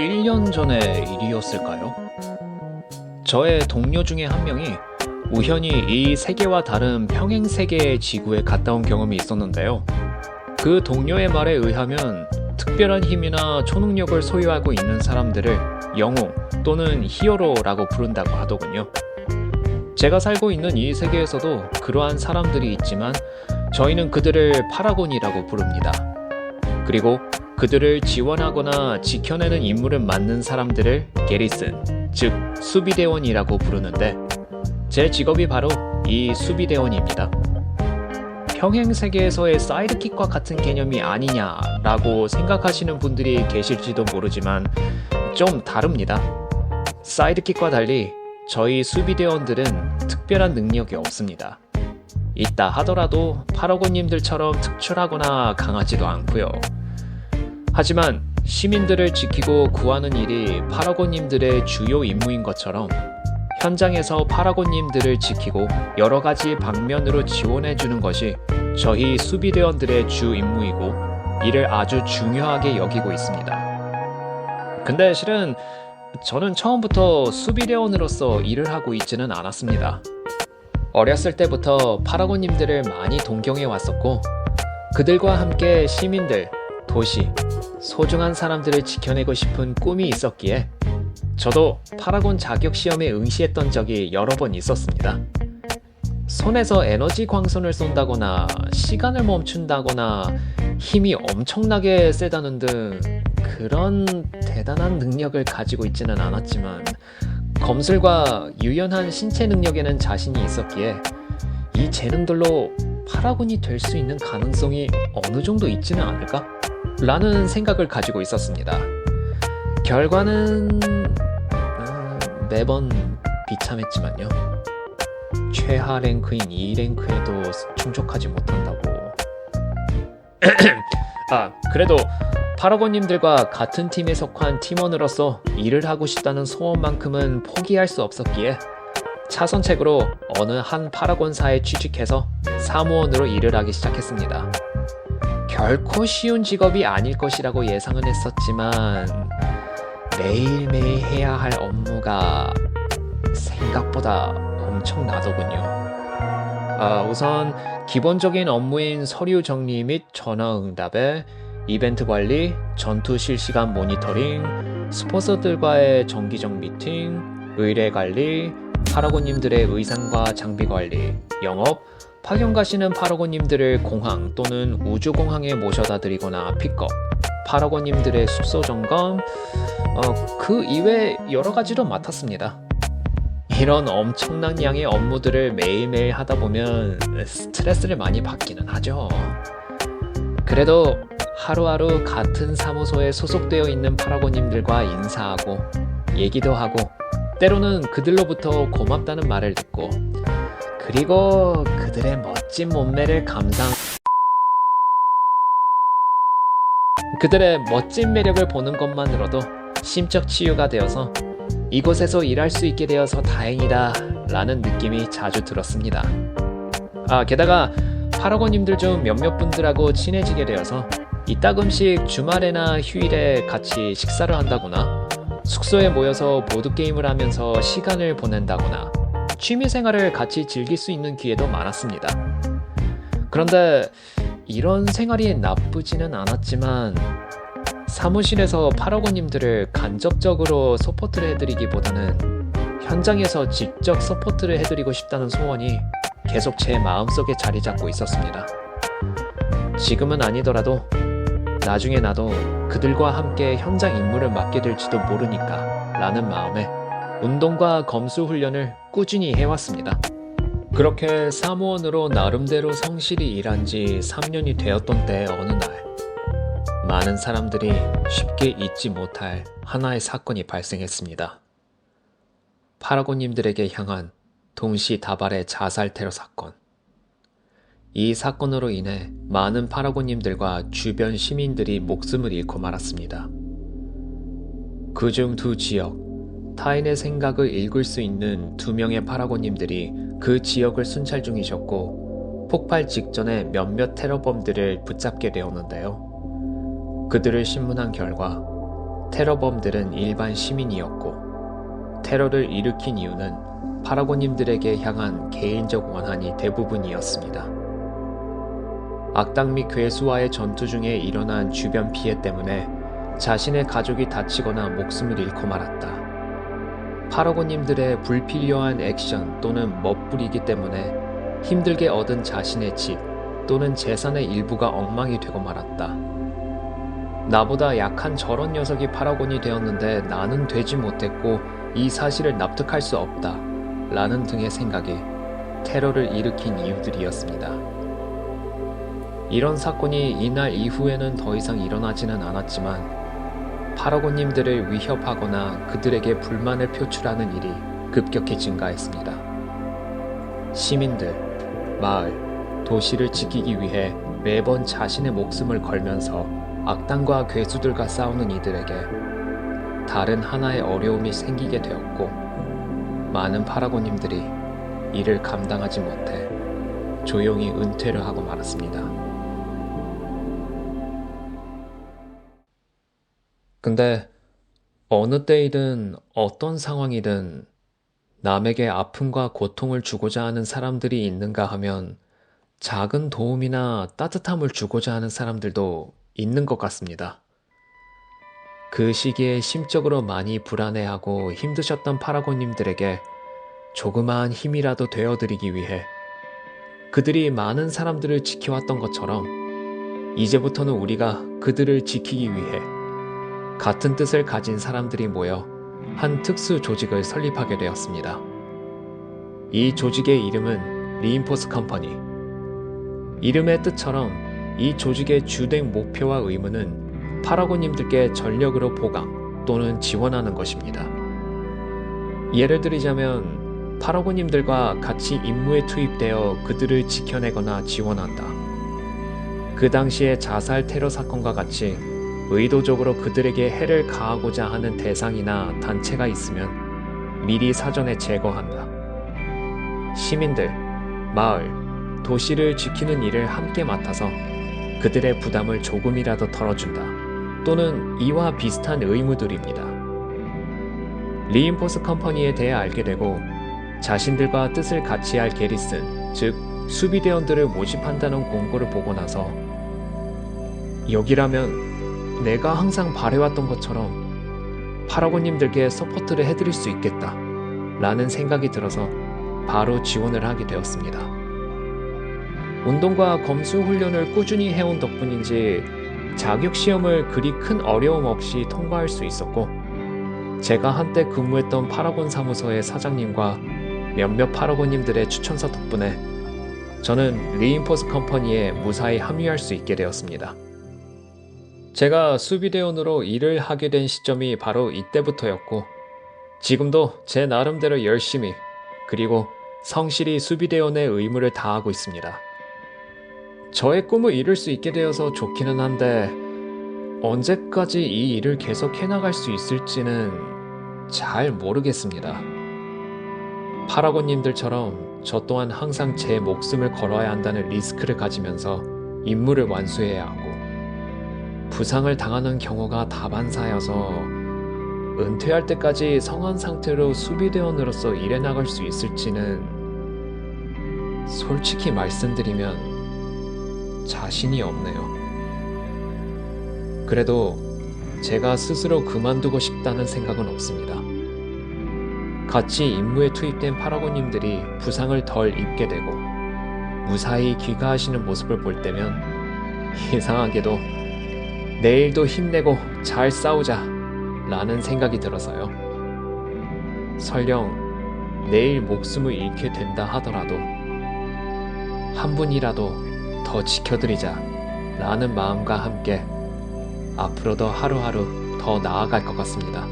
1년 전의 일이었을까요? 저의 동료 중에 한 명이 우연히 이 세계와 다른 평행 세계의 지구에 갔다 온 경험이 있었는데요. 그 동료의 말에 의하면 특별한 힘이나 초능력을 소유하고 있는 사람들을 영웅 또는 히어로라고 부른다고 하더군요. 제가 살고 있는 이 세계에서도 그러한 사람들이 있지만 저희는 그들을 파라곤이라고 부릅니다. 그리고 그들을 지원하거나 지켜내는 임무를 맡는 사람들을 게리슨, 즉 수비대원이라고 부르는데 제 직업이 바로 이 수비대원입니다. 평행세계에서의 사이드킥과 같은 개념이 아니냐라고 생각하시는 분들이 계실지도 모르지만 좀 다릅니다. 사이드킥과 달리 저희 수비대원들은 특별한 능력이 없습니다. 있다 하더라도 파라곤님들처럼 특출하거나 강하지도 않고요. 하지만 시민들을 지키고 구하는 일이 파라곤님들의 주요 임무인 것처럼 현장에서 파라곤님들을 지키고 여러 가지 방면으로 지원해주는 것이 저희 수비대원들의 주 임무이고 이를 아주 중요하게 여기고 있습니다. 근데 실은 저는 처음부터 수비대원으로서 일을 하고 있지는 않았습니다. 어렸을 때부터 파라곤님들을 많이 동경해 왔었고 그들과 함께 시민들, 도시, 소중한 사람들을 지켜내고 싶은 꿈이 있었기에 저도 파라곤 자격 시험에 응시했던 적이 여러 번 있었습니다. 손에서 에너지 광선을 쏜다거나 시간을 멈춘다거나 힘이 엄청나게 세다는 등 그런 대단한 능력을 가지고 있지는 않았지만 검술과 유연한 신체 능력에는 자신이 있었기에 이 재능들로 파라곤이 될 수 있는 가능성이 어느 정도 있지는 않을까? 라는 생각을 가지고 있었습니다. 결과는 매번 비참했지만요. 최하 랭크인 2랭크에도 충족하지 못한다고. 그래도 파라곤님들과 같은 팀에 속한 팀원으로서 일을 하고 싶다는 소원만큼은 포기할 수 없었기에 차선책으로 어느 한 파라곤사에 취직해서 사무원으로 일을 하기 시작했습니다. 결코 쉬운 직업이 아닐 것이라고 예상은 했었지만 매일매일 해야 할 업무가 생각보다 엄청나더군요. 우선 기본적인 업무인 서류 정리 및 전화 응답에 이벤트 관리, 전투 실시간 모니터링, 스폰서들과의 정기적 미팅, 의뢰 관리, 파라곤님들의 의상과 장비 관리, 영업, 파견 가시는 파라곤님들을 공항 또는 우주공항에 모셔다 드리거나 픽업, 파라곤님들의 숙소 점검, 그 이외 여러 가지로 맡았습니다. 이런 엄청난 양의 업무들을 매일매일 하다 보면 스트레스를 많이 받기는 하죠. 그래도 하루하루 같은 사무소에 소속되어 있는 파라곤님들과 인사하고 얘기도 하고 때로는 그들로부터 고맙다는 말을 듣고 그리고 그들의 멋진 몸매를 그들의 멋진 매력을 보는 것만으로도 심적 치유가 되어서 이곳에서 일할 수 있게 되어서 다행이다 라는 느낌이 자주 들었습니다. 게다가 파라곤님들 중 몇몇 분들하고 친해지게 되어서 이따금씩 주말에나 휴일에 같이 식사를 한다거나 숙소에 모여서 보드게임을 하면서 시간을 보낸다거나 취미생활을 같이 즐길 수 있는 기회도 많았습니다. 그런데 이런 생활이 나쁘지는 않았지만 사무실에서 파라곤님들을 간접적으로 서포트를 해드리기보다는 현장에서 직접 서포트를 해드리고 싶다는 소원이 계속 제 마음속에 자리 잡고 있었습니다. 지금은 아니더라도 나중에 나도 그들과 함께 현장 임무를 맡게 될지도 모르니까 라는 마음에 운동과 검수 훈련을 꾸준히 해왔습니다. 그렇게 사무원으로 나름대로 성실히 일한 지 3년이 되었던 때의 어느 날 많은 사람들이 쉽게 잊지 못할 하나의 사건이 발생했습니다. 파라곤님들에게 향한 동시다발의 자살 테러 사건. 이 사건으로 인해 많은 파라곤님들과 주변 시민들이 목숨을 잃고 말았습니다. 그중 두 지역, 타인의 생각을 읽을 수 있는 2명의 파라곤님들이 그 지역을 순찰 중이셨고 폭발 직전에 몇몇 테러범들을 붙잡게 되었는데요. 그들을 신문한 결과 테러범들은 일반 시민이었고 테러를 일으킨 이유는 파라곤님들에게 향한 개인적 원한이 대부분이었습니다. 악당 및 괴수와의 전투 중에 일어난 주변 피해 때문에 자신의 가족이 다치거나 목숨을 잃고 말았다. 파라곤님들의 불필요한 액션 또는 멋부리기 때문에 힘들게 얻은 자신의 집 또는 재산의 일부가 엉망이 되고 말았다. 나보다 약한 저런 녀석이 파라곤이 되었는데 나는 되지 못했고 이 사실을 납득할 수 없다 라는 등의 생각이 테러를 일으킨 이유들이었습니다. 이런 사건이 이날 이후에는 더 이상 일어나지는 않았지만 파라곤님들을 위협하거나 그들에게 불만을 표출하는 일이 급격히 증가했습니다. 시민들, 마을, 도시를 지키기 위해 매번 자신의 목숨을 걸면서 악당과 괴수들과 싸우는 이들에게 다른 하나의 어려움이 생기게 되었고 많은 파라곤님들이 이를 감당하지 못해 조용히 은퇴를 하고 말았습니다. 근데 어느 때이든 어떤 상황이든 남에게 아픔과 고통을 주고자 하는 사람들이 있는가 하면 작은 도움이나 따뜻함을 주고자 하는 사람들도 있는 것 같습니다. 그 시기에 심적으로 많이 불안해하고 힘드셨던 파라곤님들에게 조그마한 힘이라도 되어드리기 위해 그들이 많은 사람들을 지켜왔던 것처럼 이제부터는 우리가 그들을 지키기 위해 같은 뜻을 가진 사람들이 모여 한 특수 조직을 설립하게 되었습니다. 이 조직의 이름은 리인포스 컴퍼니. 이름의 뜻처럼 이 조직의 주된 목표와 의무는 파라곤님들께 전력으로 보강 또는 지원하는 것입니다. 예를 들자면 파라곤님들과 같이 임무에 투입되어 그들을 지켜내거나 지원한다. 그 당시의 자살 테러 사건과 같이 의도적으로 그들에게 해를 가하고자 하는 대상이나 단체가 있으면 미리 사전에 제거한다. 시민들, 마을, 도시를 지키는 일을 함께 맡아서 그들의 부담을 조금이라도 덜어준다. 또는 이와 비슷한 의무들입니다. 리인포스 컴퍼니에 대해 알게 되고 자신들과 뜻을 같이 할 게리슨, 즉 수비대원들을 모집한다는 공고를 보고 나서 여기라면 내가 항상 바래왔던 것처럼 파라곤님들께 서포트를 해드릴 수 있겠다 라는 생각이 들어서 바로 지원을 하게 되었습니다. 운동과 검수 훈련을 꾸준히 해온 덕분인지 자격시험을 그리 큰 어려움 없이 통과할 수 있었고 제가 한때 근무했던 파라곤 사무소의 사장님과 몇몇 파라곤님들의 추천서 덕분에 저는 리인포스 컴퍼니에 무사히 합류할 수 있게 되었습니다. 제가 수비대원으로 일을 하게 된 시점이 바로 이때부터였고 지금도 제 나름대로 열심히 그리고 성실히 수비대원의 의무를 다하고 있습니다. 저의 꿈을 이룰 수 있게 되어서 좋기는 한데 언제까지 이 일을 계속 해나갈 수 있을지는 잘 모르겠습니다. 파라곤님들처럼 저 또한 항상 제 목숨을 걸어야 한다는 리스크를 가지면서 임무를 완수해야 하고 부상을 당하는 경우가 다반사여서 은퇴할 때까지 성한 상태로 수비대원으로서 일해 나갈 수 있을지는 솔직히 말씀드리면 자신이 없네요. 그래도 제가 스스로 그만두고 싶다는 생각은 없습니다. 같이 임무에 투입된 파라곤님들이 부상을 덜 입게 되고 무사히 귀가하시는 모습을 볼 때면 이상하게도 내일도 힘내고 잘 싸우자 라는 생각이 들어서요. 설령 내일 목숨을 잃게 된다 하더라도 한 분이라도 더 지켜드리자 라는 마음과 함께 앞으로도 하루하루 더 나아갈 것 같습니다.